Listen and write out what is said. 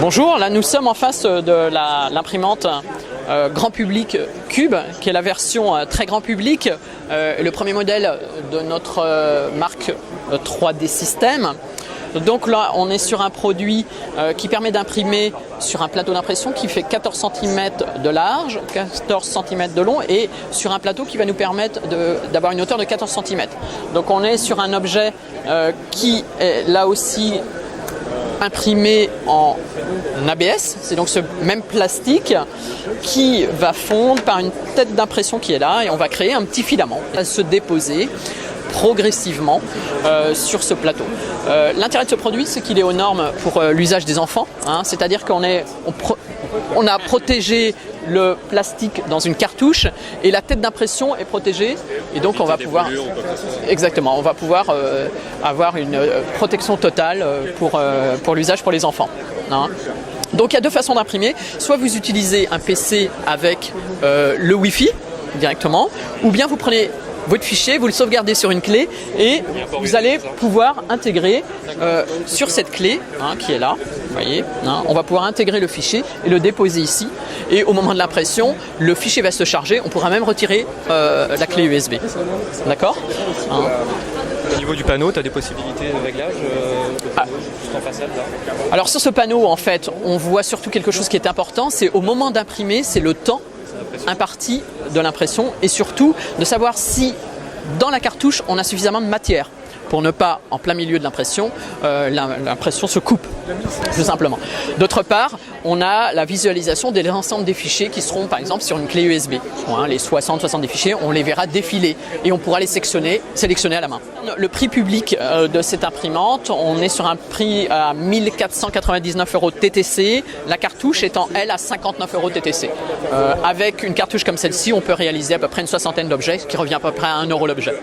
Bonjour, là nous sommes en face de l'imprimante grand public Cube, qui est la version très grand public, le premier modèle de notre marque 3D System. Donc là, on est sur un produit qui permet d'imprimer sur un plateau d'impression qui fait 14 cm de large, 14 cm de long et sur un plateau qui va nous permettre d'avoir une hauteur de 14 cm. Donc on est sur un objet qui est là aussi imprimé en ABS, c'est donc ce même plastique qui va fondre par une tête d'impression qui est là et on va créer un petit filament à se déposer progressivement sur ce plateau. L'intérêt de ce produit, c'est qu'il est aux normes pour l'usage des enfants, hein, c'est-à-dire qu'on a protégé le plastique dans une cartouche et la tête d'impression est protégée et donc on va pouvoir avoir une protection totale pour l'usage pour les enfants, hein. Donc il y a deux façons d'imprimer, soit vous utilisez un PC avec le Wi-Fi directement, ou bien vous prenez votre fichier, vous le sauvegardez sur une clé et vous allez pouvoir intégrer sur cette clé qui est là, vous voyez, on va pouvoir intégrer le fichier et le déposer ici et au moment de l'impression, le fichier va se charger, on pourra même retirer la clé USB, d'accord. Au niveau du panneau, tu as des possibilités de réglage juste en façade là. Alors sur ce panneau, en fait, on voit surtout quelque chose qui est important, c'est au moment d'imprimer, c'est le temps imparti de l'impression et surtout de savoir si dans la cartouche on a suffisamment de matière pour ne pas, en plein milieu de l'impression, l'impression se coupe, tout simplement. D'autre part, on a la visualisation de l'ensemble des fichiers qui seront par exemple sur une clé USB. Les 60-70 fichiers, on les verra défiler et on pourra les sélectionner à la main. Le prix public de cette imprimante, on est sur un prix à 1499 € TTC, la cartouche étant elle à 59 € TTC. Avec une cartouche comme celle-ci, on peut réaliser à peu près une soixantaine d'objets, ce qui revient à peu près à 1 € l'objet.